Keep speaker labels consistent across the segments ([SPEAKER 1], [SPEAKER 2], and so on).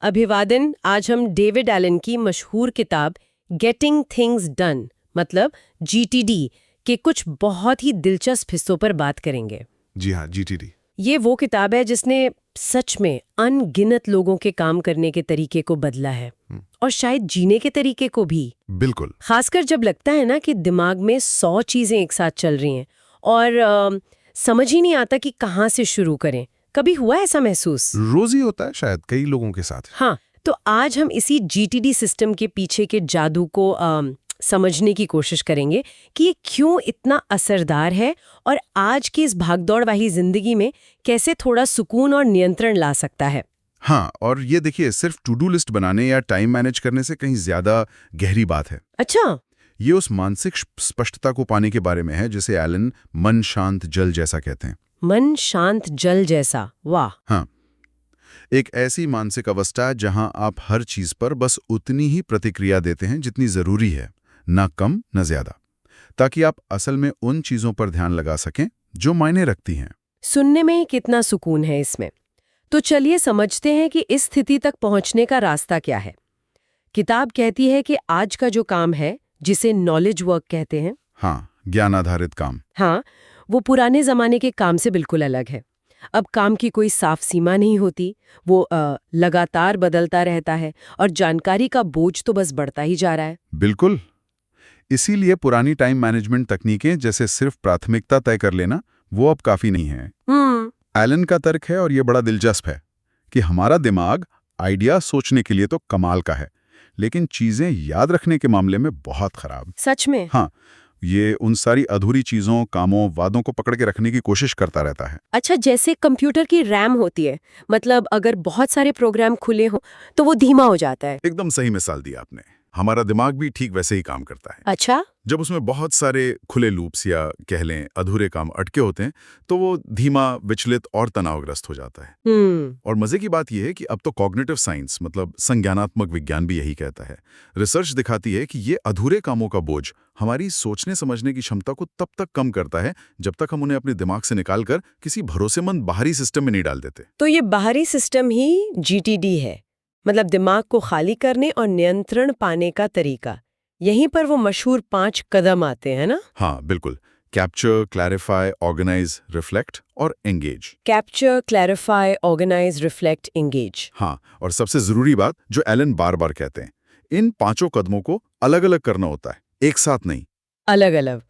[SPEAKER 1] अभिवादन। आज हम डेविड एलन की मशहूर किताब गेटिंग थिंग्स डन मतलब जीटीडी के कुछ बहुत ही दिलचस्प हिस्सों पर बात करेंगे।
[SPEAKER 2] जी हाँ, जीटीडी।
[SPEAKER 1] ये वो किताब है जिसने सच में अनगिनत लोगों के काम करने के तरीके को बदला है और शायद जीने के तरीके को भी।
[SPEAKER 2] बिल्कुल।
[SPEAKER 1] खासकर जब लगता है ना कि दिमाग में 100 चीजें एक साथ चल रही हैं और समझ ही नहीं आता कि कहाँ से शुरू करें। कभी हुआ ऐसा महसूस?
[SPEAKER 2] रोज ही होता है शायद कई लोगों के साथ।
[SPEAKER 1] हाँ, तो आज हम इसी जीटीडी सिस्टम के पीछे के जादू को समझने की कोशिश करेंगे कि ये क्यों इतना असरदार है और आज की इस भागदौड़ वाली जिंदगी में कैसे थोड़ा सुकून और नियंत्रण ला सकता है।
[SPEAKER 2] हाँ, और ये देखिए, सिर्फ टू डू लिस्ट बनाने या टाइम मैनेज करने से कहीं ज्यादा गहरी बात है।
[SPEAKER 1] अच्छा।
[SPEAKER 2] ये उस मानसिक स्पष्टता को पाने के बारे में है जिसे एलन मन शांत जल जैसा कहते हैं।
[SPEAKER 1] मन शांत जल जैसा, वाह।
[SPEAKER 2] हाँ, एक ऐसी मानसिक अवस्था जहां आप हर चीज पर बस उतनी ही प्रतिक्रिया देते हैं जितनी जरूरी है, ना कम न ज्यादा, ताकि आप असल में उन चीजों पर ध्यान लगा सकें जो मायने रखती हैं।
[SPEAKER 1] सुनने में कितना सुकून है इसमें। तो चलिए समझते हैं कि इस स्थिति तक पहुंचने का रास्ता क्या है। किताब कहती है कि आज का जो काम है, जिसे नॉलेज वर्क कहते हैं,
[SPEAKER 2] हाँ, ज्ञान आधारित काम।
[SPEAKER 1] हाँ, वो पुराने जमाने के काम से बिल्कुल अलग है। अब काम की कोई साफ सीमा नहीं होती, वो लगातार बदलता रहता है और जानकारी का बोझ तो बस बढ़ता ही जा रहा है।
[SPEAKER 2] बिल्कुल। इसीलिए पुरानी टाइम मैनेजमेंट तकनीकें जैसे सिर्फ प्राथमिकता तय कर लेना, वो अब काफी नहीं है। एलन का तर्क है, और ये बड़ा दिलचस्प है, कि हमारा दिमाग आइडिया सोचने के लिए तो कमाल का है, लेकिन चीजें याद रखने के मामले में बहुत खराब।
[SPEAKER 1] सच में?
[SPEAKER 2] हाँ, ये उन सारी अधूरी चीजों, कामों, वादों को पकड़ के रखने की कोशिश करता रहता है।
[SPEAKER 1] अच्छा, जैसे कंप्यूटर की रैम होती है, मतलब अगर बहुत सारे प्रोग्राम खुले हो तो वो धीमा हो जाता है।
[SPEAKER 2] एकदम सही मिसाल दी आपने। हमारा दिमाग भी ठीक वैसे ही काम करता है।
[SPEAKER 1] अच्छा।
[SPEAKER 2] जब उसमें बहुत सारे खुले लूप्स या कह लें अधूरे काम अटके होते हैं, तो वो धीमा, विचलित और तनावग्रस्त हो जाता है। और मजे की बात यह है कि अब तो कॉग्निटिव साइंस मतलब संज्ञानात्मक विज्ञान भी यही कहता है। रिसर्च दिखाती है कि ये अधूरे कामों का बोझ हमारी सोचने समझने की क्षमता को तब तक कम करता है जब तक हम उन्हें अपने दिमाग से निकालकर किसी भरोसेमंद बाहरी सिस्टम में नहीं डाल देते।
[SPEAKER 1] तो ये बाहरी सिस्टम ही जीटीडी है, मतलब दिमाग को खाली करने और नियंत्रण पाने का तरीका। यहीं पर वो मशहूर 5 कदम आते हैं ना?
[SPEAKER 2] हाँ, बिल्कुल। कैप्चर, क्लैरिफाई, ऑर्गेनाइज, रिफ्लेक्ट और engage.
[SPEAKER 1] Capture, clarify, organise, reflect, engage.
[SPEAKER 2] हाँ, और सबसे जरूरी बात जो एलन बार बार कहते हैं, इन 5 कदमों को अलग अलग करना होता है, एक साथ नहीं।
[SPEAKER 1] अलग अलग?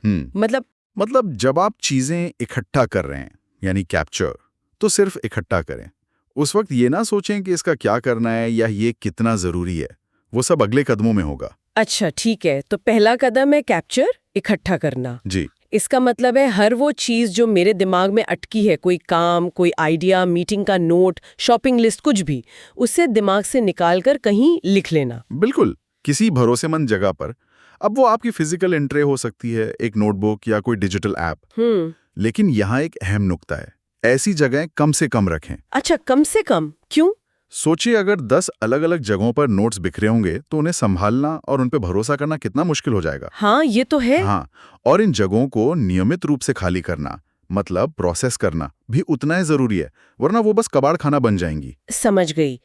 [SPEAKER 2] मतलब जब आप चीजें इकट्ठा कर रहे हैं, यानी कैप्चर, तो सिर्फ इकट्ठा करें। उस वक्त ये ना सोचें कि इसका क्या करना है या ये कितना जरूरी है। वो सब अगले कदमों में होगा।
[SPEAKER 1] अच्छा, ठीक है। तो पहला कदम है कैप्चर, इकट्ठा करना।
[SPEAKER 2] जी।
[SPEAKER 1] इसका मतलब है हर वो चीज जो मेरे दिमाग में अटकी है, कोई काम, कोई आइडिया, मीटिंग का नोट, शॉपिंग लिस्ट, कुछ भी, उसे दिमाग से निकालकर कहीं लिख लेना।
[SPEAKER 2] बिल्कुल, किसी भरोसेमंद जगह पर। अब वो आपकी फिजिकल एंट्री हो सकती है, एक नोटबुक या कोई डिजिटल ऐप। लेकिन यहाँ एक अहम नुक्ता है, ऐसी जगह कम से कम रखें।
[SPEAKER 1] अच्छा, कम से कम? क्यों?
[SPEAKER 2] सोचिए, अगर 10 अलग अलग जगहों पर नोट्स बिखरे होंगे तो उन्हें संभालना और उन पे भरोसा करना कितना मुश्किल हो जाएगा।
[SPEAKER 1] हाँ, ये तो है।
[SPEAKER 2] हाँ, और इन जगहों को नियमित रूप से खाली करना, मतलब प्रोसेस करना भी उतना ही जरूरी है, वरना वो बस कबाड़ खाना बन जाएंगी।
[SPEAKER 1] समझ गई।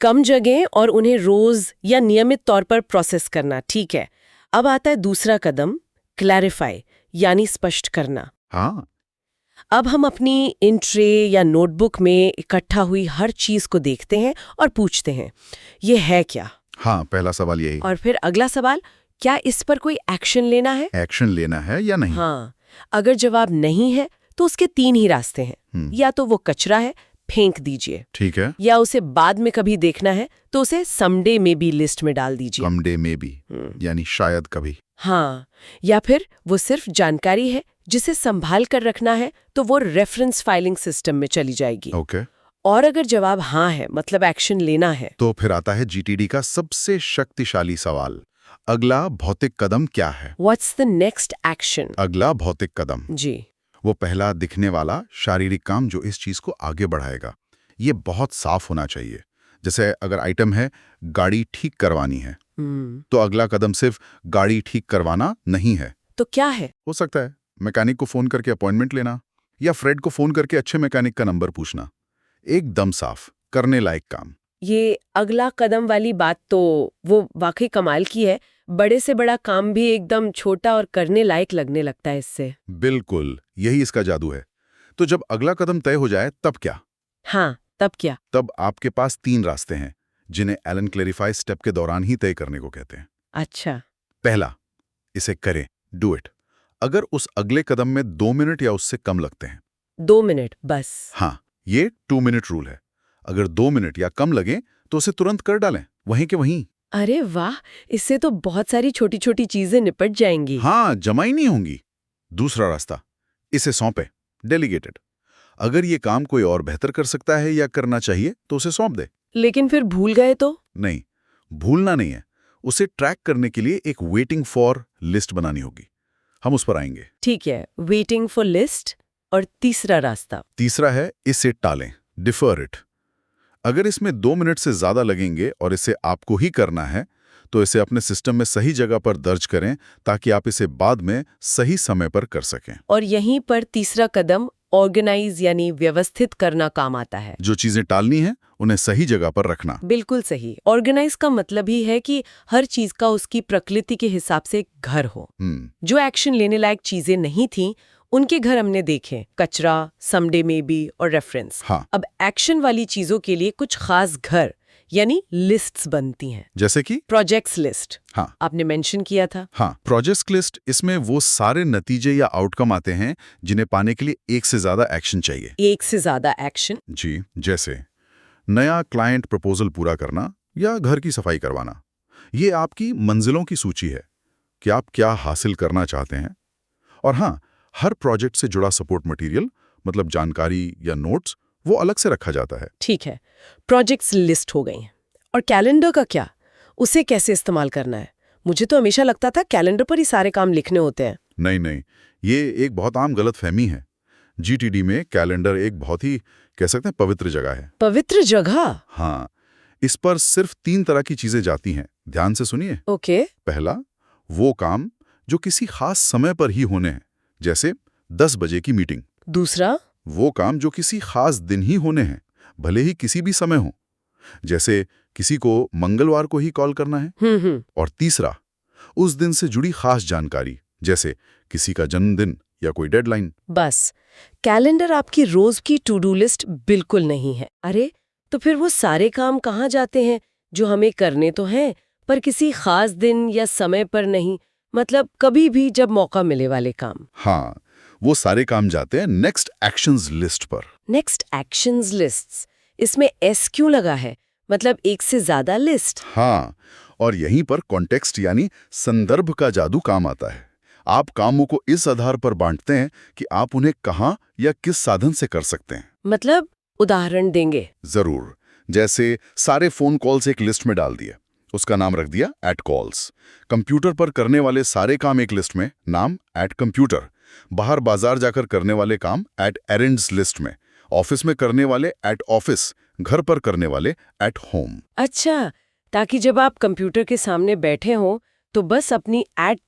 [SPEAKER 1] कम जगह और उन्हें रोज या नियमित तौर पर प्रोसेस करना, ठीक है। अब आता है दूसरा कदम, क्लैरिफाई, यानी स्पष्ट करना।
[SPEAKER 2] हाँ,
[SPEAKER 1] अब हम अपनी इन ट्रे या नोटबुक में इकट्ठा हुई हर चीज को देखते हैं और पूछते हैं, ये है क्या?
[SPEAKER 2] हाँ, पहला सवाल यही।
[SPEAKER 1] और फिर अगला सवाल, क्या इस पर कोई एक्शन लेना है?
[SPEAKER 2] एक्शन लेना है या नहीं?
[SPEAKER 1] हाँ, अगर जवाब नहीं है तो उसके 3 ही रास्ते हैं। या तो वो कचरा है, फेंक दीजिए।
[SPEAKER 2] ठीक है।
[SPEAKER 1] या उसे बाद में कभी देखना है तो उसे समडे में बी लिस्ट में डाल दीजिए।
[SPEAKER 2] समडे में भी, यानी शायद कभी।
[SPEAKER 1] हाँ, या फिर वो सिर्फ जानकारी है जिसे संभाल कर रखना है, तो वो रेफरेंस फाइलिंग सिस्टम में चली जाएगी।
[SPEAKER 2] ओके।
[SPEAKER 1] और अगर जवाब हाँ है, मतलब एक्शन लेना है,
[SPEAKER 2] तो फिर आता है जीटीडी का सबसे शक्तिशाली सवाल, अगला भौतिक कदम क्या है?
[SPEAKER 1] What's the next action?
[SPEAKER 2] अगला भौतिक कदम,
[SPEAKER 1] जी,
[SPEAKER 2] वो पहला दिखने वाला शारीरिक काम जो इस चीज को आगे बढ़ाएगा। ये बहुत साफ होना चाहिए। जैसे अगर आइटम है गाड़ी ठीक करवानी है, तो अगला कदम सिर्फ गाड़ी ठीक करवाना नहीं है।
[SPEAKER 1] तो क्या है?
[SPEAKER 2] हो सकता है मैकेनिक को फोन करके अपॉइंटमेंट लेना, या फ्रेड को फोन करके अच्छे मैकेनिक का नंबर पूछना। एकदम साफ, करने लायक काम।
[SPEAKER 1] ये अगला कदम वाली बात तो वो वाकई कमाल की है। बड़े से बड़ा काम भी एकदम छोटा और करने लायक लगने लगता है इससे।
[SPEAKER 2] बिल्कुल, यही इसका जादू है। तो जब अगला कदम तय हो जाए तब क्या?
[SPEAKER 1] हाँ, तब क्या?
[SPEAKER 2] तब आपके पास 3 रास्ते हैं, जिन्हें एलन क्लेरिफाई स्टेप के दौरान ही तय करने को कहते हैं।
[SPEAKER 1] अच्छा।
[SPEAKER 2] पहला, इसे करें, डू इट। अगर उस अगले कदम में 2 मिनट या उससे कम लगते हैं।
[SPEAKER 1] 2 मिनट बस?
[SPEAKER 2] हाँ, ये 2 मिनट रूल है। अगर 2 मिनट या कम लगे तो उसे तुरंत कर डालें, वहीं के वहीं।
[SPEAKER 1] अरे वाह, इससे तो बहुत सारी छोटी छोटी चीजें निपट जाएंगी।
[SPEAKER 2] हाँ, जमा ही नहीं होंगी। दूसरा रास्ता, इसे सौंपे, डेलीगेटेड। अगर ये काम कोई और बेहतर कर सकता है या करना चाहिए तो उसे सौंप दे।
[SPEAKER 1] लेकिन फिर भूल गए तो?
[SPEAKER 2] नहीं, भूलना नहीं है। उसे ट्रैक करने के लिए एक वेटिंग फॉर लिस्ट बनानी होगी। हम उस पर आएंगे।
[SPEAKER 1] ठीक है, वेटिंग फॉर लिस्ट। और तीसरा रास्ता?
[SPEAKER 2] तीसरा है इसे टालें, डिफर इट। अगर इसमें 2 मिनट से ज्यादा लगेंगे और इसे आपको ही करना है तो इसे अपने सिस्टम में सही जगह पर दर्ज करें ताकि आप इसे बाद में सही समय पर कर सकें।
[SPEAKER 1] और यहीं पर तीसरा कदम ऑर्गेनाइज यानी व्यवस्थित करना काम आता है।
[SPEAKER 2] जो चीजें टालनी है उन्हें सही जगह पर रखना।
[SPEAKER 1] बिल्कुल सही। ऑर्गेनाइज का मतलब ही है कि हर चीज का उसकी प्रकृति के हिसाब से एक घर हो। जो एक्शन लेने लायक चीजें नहीं थीं, उनके घर हमने देखे, कचरा, समडे में भी और रेफरेंस।
[SPEAKER 2] हाँ।
[SPEAKER 1] अब एक्शन वाली चीजों के लिए कुछ खास घर यानी लिस्ट्स बनती हैं।
[SPEAKER 2] जैसे कि
[SPEAKER 1] प्रोजेक्ट्स लिस्ट।
[SPEAKER 2] हाँ,
[SPEAKER 1] आपने मेंशन किया था।
[SPEAKER 2] हाँ, प्रोजेक्ट लिस्ट। इसमें वो सारे नतीजे या आउटकम आते हैं जिन्हें पाने के लिए एक से ज्यादा एक्शन चाहिए।
[SPEAKER 1] एक से ज्यादा एक्शन?
[SPEAKER 2] जी, जैसे नया क्लाइंट प्रपोजल पूरा करना या घर की सफाई करवाना। ये आपकी मंजिलों की सूची है कि आप क्या हासिल करना चाहते हैं। और हाँ, हर प्रोजेक्ट से जुड़ा सपोर्ट मटेरियल, मतलब जानकारी या नोट्स, वो अलग से रखा जाता है।
[SPEAKER 1] ठीक है, प्रोजेक्ट्स लिस्ट हो गई। और कैलेंडर का क्या? उसे कैसे इस्तेमाल करना है? मुझे तो हमेशा लगता था कैलेंडर पर ही सारे काम लिखने होते हैं।
[SPEAKER 2] नहीं नहीं, ये एक बहुत आम गलतफहमी है। जीटीडी में कैलेंडर एक बहुत ही, कह सकते हैं, पवित्र जगह है।
[SPEAKER 1] पवित्र जगह?
[SPEAKER 2] हाँ, इस पर सिर्फ 3 तरह की चीजें जाती हैं। ध्यान से सुनिए।
[SPEAKER 1] ओके।
[SPEAKER 2] पहला, वो काम जो किसी खास समय पर ही होने हैं, जैसे 10 बजे की मीटिंग।
[SPEAKER 1] दूसरा?
[SPEAKER 2] वो काम जो किसी खास दिन ही होने हैं, भले ही किसी भी समय हो, जैसे किसी को मंगलवार को ही कॉल करना है। और तीसरा, उस दिन से जुड़ी खास जानकारी, जैसे किसी का जन्मदिन या कोई डेडलाइन।
[SPEAKER 1] बस, कैलेंडर आपकी रोज की टू डू लिस्ट बिल्कुल नहीं है। अरे, तो फिर वो सारे काम कहाँ जाते हैं जो हमें करने तो हैं पर किसी खास दिन या समय पर नहीं, मतलब कभी भी जब मौका मिले वाले काम?
[SPEAKER 2] हाँ, वो सारे काम जाते हैं नेक्स्ट एक्शंस लिस्ट पर।
[SPEAKER 1] नेक्स्ट एक्शंस लिस्ट्स, इसमें एस क्यों लगा है? मतलब एक से ज्यादा लिस्ट?
[SPEAKER 2] हाँ, और यहीं पर कॉन्टेक्स्ट यानी संदर्भ का जादू काम आता है। आप कामों को इस आधार पर बांटते हैं कि आप उन्हें कहाँ या किस साधन से कर सकते हैं।
[SPEAKER 1] मतलब उदाहरण देंगे?
[SPEAKER 2] जरूर। जैसे सारे फोन कॉल्स एक लिस्ट में डाल दिए, उसका नाम रख दिया @कॉल्स। कंप्यूटर पर करने वाले सारे काम एक लिस्ट में, नाम @कंप्यूटर। बाहर बाजार जाकर करने वाले काम @एरेंड्स लिस्ट में। ऑफिस में करने वाले @ऑफिस। घर पर करने वाले @होम।
[SPEAKER 1] अच्छा, ताकि जब आप कंप्यूटर के सामने बैठे हों तो बस अपनी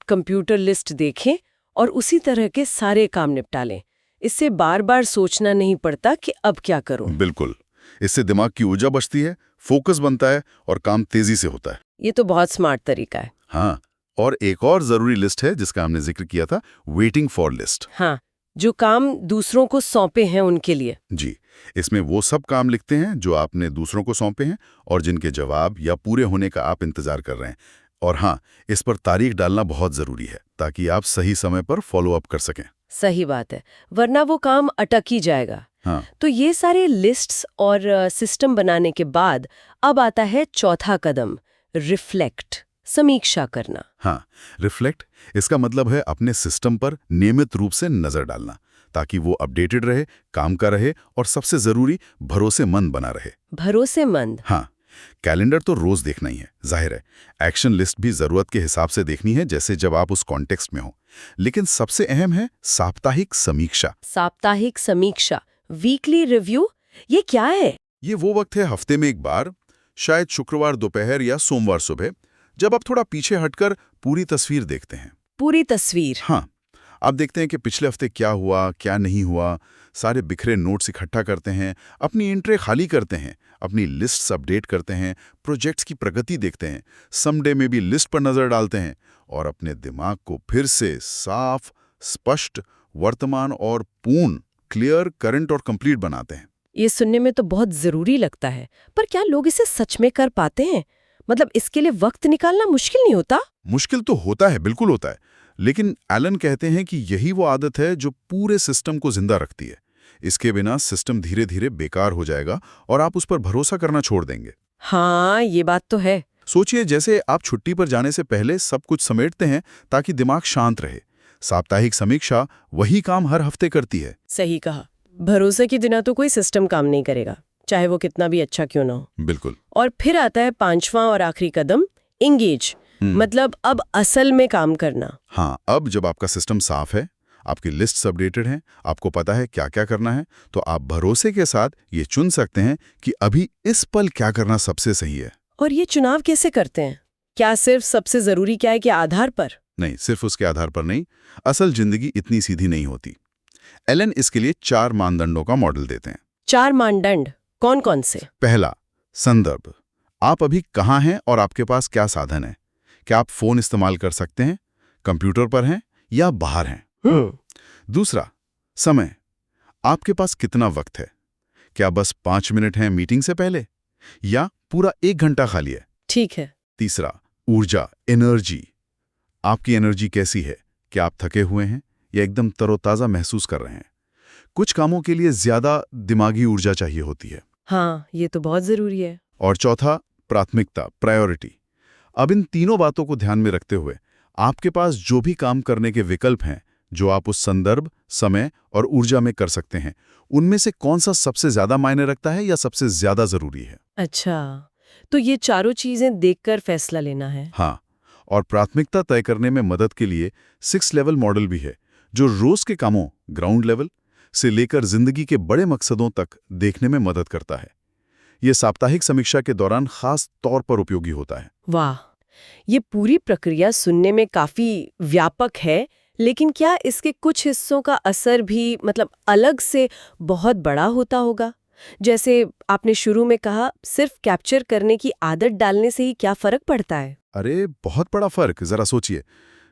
[SPEAKER 1] @कंप्यूटर लिस्ट देखें और उसी तरह के सारे काम निपटा लें। इससे बार बार सोचना नहीं पड़ता कि अब क्या करूं।
[SPEAKER 2] बिल्कुल, इससे दिमाग की ऊर्जा बचती है, फोकस बनता है और काम तेजी से होता है।
[SPEAKER 1] ये तो बहुत स्मार्ट तरीका है।
[SPEAKER 2] हाँ, और एक और जरूरी लिस्ट है जिसका हमने जिक्र किया था, वेटिंग फॉर लिस्ट।
[SPEAKER 1] हाँ, जो काम दूसरों को सौंपे हैं उनके लिए।
[SPEAKER 2] जी, इसमें वो सब काम लिखते हैं जो आपने दूसरों को सौंपे हैं और जिनके जवाब या पूरे होने का आप इंतजार कर रहे हैं। और हाँ, इस पर तारीख डालना बहुत जरूरी है ताकि आप सही समय पर फॉलो अप कर सकें।
[SPEAKER 1] सही बात है, वरना वो काम अटक ही जाएगा।
[SPEAKER 2] हाँ।
[SPEAKER 1] तो ये सारे लिस्ट्स और सिस्टम बनाने के बाद अब आता है चौथा कदम, रिफ्लेक्ट, समीक्षा करना।
[SPEAKER 2] हाँ, रिफ्लेक्ट, इसका मतलब है अपने सिस्टम पर नियमित रूप से नजर डालना ताकि वो अपडेटेड रहे, काम का रहे और सबसे जरूरी, भरोसेमंद बना रहे।
[SPEAKER 1] भरोसेमंद?
[SPEAKER 2] हाँ, कैलेंडर तो रोज देखना ही है, जाहिर है। एक्शन लिस्ट भी जरूरत के हिसाब से देखनी है, जैसे जब आप उस कॉन्टेक्स्ट में हो। लेकिन सबसे अहम है साप्ताहिक समीक्षा।
[SPEAKER 1] साप्ताहिक समीक्षा, वीकली रिव्यू, ये क्या है?
[SPEAKER 2] ये वो वक्त है हफ्ते में एक बार, शायद शुक्रवार दोपहर या सोमवार सुबह, जब आप थोड़ा पीछे हटकर पूरी तस्वीर देखते हैं।
[SPEAKER 1] पूरी तस्वीर?
[SPEAKER 2] हाँ, आप देखते हैं कि पिछले हफ्ते क्या हुआ, क्या नहीं हुआ, सारे बिखरे नोट्स इकट्ठा करते हैं, अपनी एंट्री खाली करते हैं, अपनी लिस्ट्स अपडेट करते हैं, प्रोजेक्ट्स की प्रगति देखते हैं, समडे में भी लिस्ट पर नजर डालते हैं और अपने दिमाग को फिर से साफ, स्पष्ट, वर्तमान और पूर्ण, क्लियर, करंट और कंप्लीट बनाते हैं।
[SPEAKER 1] ये सुनने में तो बहुत जरूरी लगता है, पर क्या लोग इसे सच में कर पाते हैं? मतलब इसके लिए वक्त निकालना मुश्किल नहीं होता?
[SPEAKER 2] मुश्किल तो होता है, बिल्कुल होता है, लेकिन एलन कहते हैं कि यही वो आदत है जो पूरे सिस्टम को जिंदा रखती है। इसके बिना सिस्टम धीरे धीरे बेकार हो जाएगा और आप उस पर भरोसा करना छोड़ देंगे।
[SPEAKER 1] हाँ, ये बात तो है।
[SPEAKER 2] सोचिए, जैसे आप छुट्टी पर जाने से पहले सब कुछ समेटते हैं ताकि दिमाग शांत रहे। साप्ताहिक समीक्षा वही काम हर हफ्ते करती है।
[SPEAKER 1] सही कहा। भरोसे के बिना तो कोई सिस्टम काम नहीं करेगा, चाहे वो कितना भी अच्छा क्यों ना हो।
[SPEAKER 2] बिल्कुल।
[SPEAKER 1] और फिर आता है 5वां और आखिरी कदम, एंगेज। मतलब अब असल में काम करना।
[SPEAKER 2] हाँ, अब जब आपका सिस्टम साफ है, आपकी लिस्ट अपडेटेड है, आपको पता है क्या क्या करना है, तो आप भरोसे के साथ ये चुन सकते हैं कि अभी इस पल क्या करना सबसे सही है।
[SPEAKER 1] और ये चुनाव कैसे करते हैं? क्या सिर्फ सबसे जरूरी क्या है के आधार पर?
[SPEAKER 2] नहीं, सिर्फ उसके आधार पर नहीं। असल जिंदगी इतनी सीधी नहीं होती। एलन इसके लिए 4 मानदंडों का मॉडल देते हैं।
[SPEAKER 1] 4 मानदंड कौन कौन से?
[SPEAKER 2] पहला, संदर्भ। आप अभी कहाँ हैं और आपके पास क्या साधन है? क्या आप फोन इस्तेमाल कर सकते हैं, कंप्यूटर पर हैं या बाहर हैं? दूसरा, समय। आपके पास कितना वक्त है? क्या बस 5 मिनट हैं मीटिंग से पहले या पूरा 1 घंटा खाली है?
[SPEAKER 1] ठीक है।
[SPEAKER 2] तीसरा, ऊर्जा, एनर्जी। आपकी एनर्जी कैसी है? क्या आप थके हुए हैं या एकदम तरोताजा महसूस कर रहे हैं? कुछ कामों के लिए ज्यादा दिमागी ऊर्जा चाहिए होती है।
[SPEAKER 1] हाँ, ये तो बहुत जरूरी है।
[SPEAKER 2] और चौथा, प्राथमिकता, प्रायोरिटी। अब इन तीनों बातों को ध्यान में रखते हुए आपके पास जो भी काम करने के विकल्प हैं, जो आप उस संदर्भ, समय और ऊर्जा में कर सकते हैं, उनमें से कौन सा सबसे ज्यादा मायने रखता है या सबसे ज्यादा जरूरी है?
[SPEAKER 1] अच्छा, तो ये चारों चीजें देखकर फैसला लेना है।
[SPEAKER 2] हाँ, और प्राथमिकता तय करने में मदद के लिए 6 लेवल मॉडल भी है, जो रोज के कामों, ग्राउंड लेवल से लेकर जिंदगी के बड़े मकसदों तक देखने में मदद करता है। ये साप्ताहिक समीक्षा के दौरान खास तौर पर उपयोगी होता है।
[SPEAKER 1] वाह, ये पूरी प्रक्रिया सुनने में काफी व्यापक है, लेकिन क्या इसके कुछ हिस्सों का असर भी मतलब अलग से बहुत बड़ा होता होगा? जैसे आपने शुरू में कहा, सिर्फ कैप्चर करने की आदत डालने से ही क्या फर्क पड़ता है?
[SPEAKER 2] अरे बहुत बड़ा फर्क। जरा सोचिए,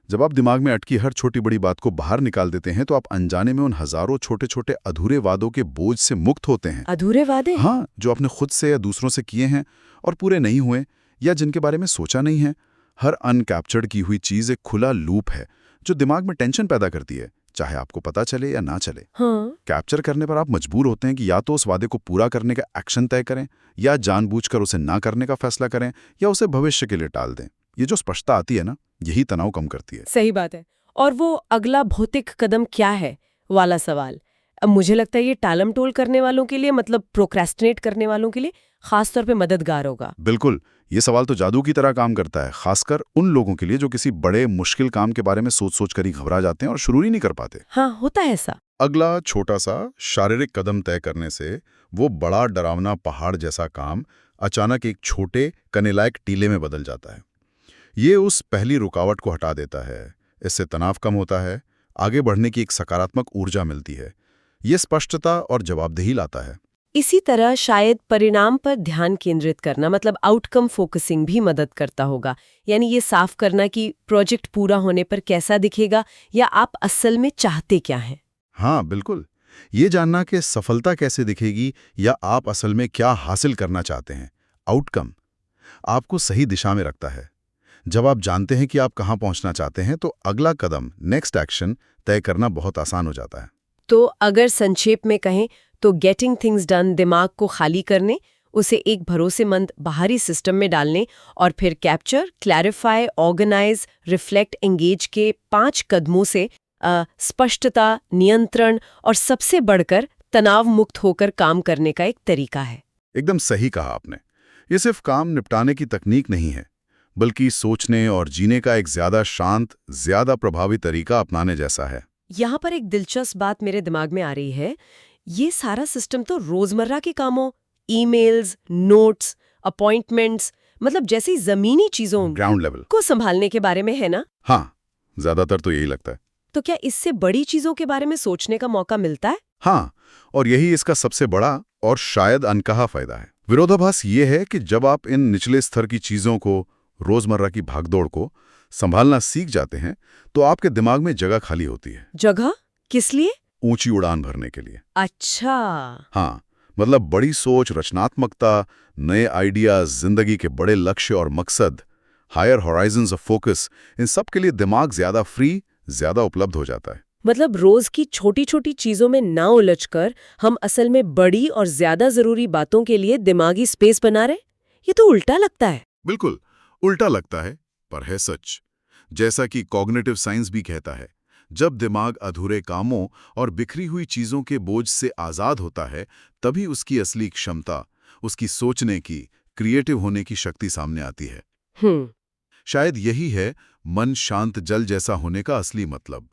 [SPEAKER 2] जब आप दिमाग में अटकी हर छोटी बड़ी बात को बाहर निकाल देते हैं तो आप अनजाने में उन हजारों छोटे छोटे अधूरे वादों के बोझ से मुक्त होते हैं।
[SPEAKER 1] अधूरे वादे?
[SPEAKER 2] हाँ, जो आपने खुद से या दूसरों से किए हैं और पूरे नहीं हुए या जिनके बारे में सोचा नहीं है। हर अनकैप्चर्ड की हुई चीज एक खुला लूप है जो दिमाग में टेंशन पैदा करती है, चाहे आपको पता चले या ना चले।
[SPEAKER 1] हाँ।
[SPEAKER 2] कैप्चर करने पर आप मजबूर होते हैं कि या तो उस वादे को पूरा करने का एक्शन तय करें, या जानबूझकर उसे ना करने का फैसला करें, या उसे भविष्य के लिए टाल दें। ये जो स्पष्टता आती है ना, यही तनाव कम करती है।
[SPEAKER 1] सही बात है। और वो अगला भौतिक कदम क्या है वाला सवाल, अब मुझे लगता है ये टालम-टोल करने वालों के लिए, मतलब प्रोक्रेस्टिनेट करने वालों के लिए खासतौर पे मददगार होगा।
[SPEAKER 2] बिल्कुल, ये सवाल तो जादू की तरह काम करता है, खासकर उन लोगों के लिए जो किसी बड़े मुश्किल काम के बारे में सोच कर ही घबरा जाते हैं और शुरू ही नहीं कर पाते।
[SPEAKER 1] हाँ, होता है ऐसा।
[SPEAKER 2] अगला छोटा सा शारीरिक कदम तय करने से वो बड़ा डरावना पहाड़ जैसा काम अचानक एक छोटे कनेलायक टीले में बदल जाता है। ये उस पहली रुकावट को हटा देता है। इससे तनाव कम होता है, आगे बढ़ने की एक सकारात्मक ऊर्जा मिलती है। ये स्पष्टता और जवाबदेही लाता है।
[SPEAKER 1] इसी तरह शायद परिणाम पर ध्यान केंद्रित करना, मतलब आउटकम फोकसिंग भी मदद करता होगा। यानी ये साफ करना कि प्रोजेक्ट पूरा होने पर कैसा दिखेगा या आप असल में चाहते क्या हैं।
[SPEAKER 2] हाँ बिल्कुल, ये जानना कि सफलता कैसे दिखेगी या आप असल में क्या हासिल करना चाहते हैं, आउटकम, आपको सही दिशा में रखता है। जब आप जानते हैं कि आप कहाँ पहुंचना चाहते हैं तो अगला कदम, नेक्स्ट एक्शन तय करना बहुत आसान हो जाता है।
[SPEAKER 1] तो अगर संक्षेप में कहें तो गेटिंग थिंग्स डन दिमाग को खाली करने, उसे एक भरोसेमंद बाहरी सिस्टम में डालने और फिर capture, clarify, organise, reflect, engage के 5 कदमों से स्पष्टता, नियंत्रण और सबसे बढ़कर तनाव मुक्त होकर काम करने का एक तरीका है।
[SPEAKER 2] एकदम सही कहा आपने। ये सिर्फ काम निपटाने की तकनीक नहीं है, बल्कि सोचने और जीने का एक ज्यादा शांत, ज्यादा प्रभावी तरीका अपनाने जैसा है।
[SPEAKER 1] यहाँ पर एक दिलचस्प बात मेरे दिमाग में आ रही है। ये सारा सिस्टम तो रोजमर्रा के कामों, ईमेल्स, नोट्स, अपॉइंटमेंट्स, मतलब जैसी जमीनी चीजों
[SPEAKER 2] ग्राउंड लेवल
[SPEAKER 1] को संभालने के बारे में है ना?
[SPEAKER 2] हाँ, ज्यादातर तो यही लगता है।
[SPEAKER 1] तो क्या इससे बड़ी चीजों के बारे में सोचने का मौका मिलता है?
[SPEAKER 2] हाँ, और यही इसका सबसे बड़ा और शायद अनकहा फायदा है। विरोधाभास ये है कि जब आप इन निचले स्तर की चीजों को, रोजमर्रा की भागदौड़ को संभालना सीख जाते हैं, तो आपके दिमाग में जगह खाली होती है।
[SPEAKER 1] जगह? किस लिए?
[SPEAKER 2] ऊंची उड़ान भरने के लिए।
[SPEAKER 1] अच्छा।
[SPEAKER 2] हाँ, मतलब बड़ी सोच, रचनात्मकता, नए आइडियाज, जिंदगी के बड़े लक्ष्य और मकसद, हायर हॉराइजन्स ऑफ फोकस, इन सब के लिए दिमाग ज्यादा फ्री, ज्यादा उपलब्ध हो जाता है।
[SPEAKER 1] मतलब रोज की छोटी छोटी चीजों में ना उलझकर हम असल में बड़ी और ज्यादा जरूरी बातों के लिए दिमागी स्पेस बना रहे? ये तो उल्टा लगता है।
[SPEAKER 2] बिल्कुल उल्टा लगता है, पर है सच। जैसा कि कॉग्निटिव साइंस भी कहता है, जब दिमाग अधूरे कामों और बिखरी हुई चीजों के बोझ से आजाद होता है, तभी उसकी असली क्षमता, उसकी सोचने की, क्रिएटिव होने की शक्ति सामने आती है। शायद यही है मन शांत जल जैसा होने का असली मतलब।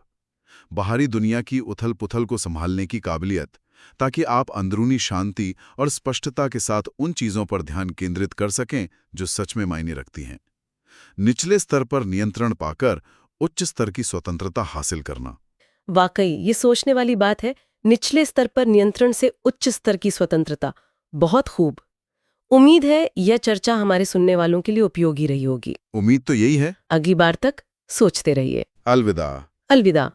[SPEAKER 2] बाहरी दुनिया की उथल-पुथल को संभालने की काबिलियत, ताकि आप अंदरूनी शांति और स्पष्टता के साथ उन चीजों पर ध्यान केंद्रित कर सकें जो सच में मायने रखती हैं। निचले स्तर पर नियंत्रण पाकर उच्च स्तर की स्वतंत्रता हासिल करना।
[SPEAKER 1] वाकई ये सोचने वाली बात है। निचले स्तर पर नियंत्रण से उच्च स्तर की स्वतंत्रता। बहुत खूब। उम्मीद है यह चर्चा हमारे सुनने वालों के लिए उपयोगी रही होगी।
[SPEAKER 2] उम्मीद तो यही है।
[SPEAKER 1] अगली बार तक सोचते रहिए।
[SPEAKER 2] अलविदा।
[SPEAKER 1] अलविदा।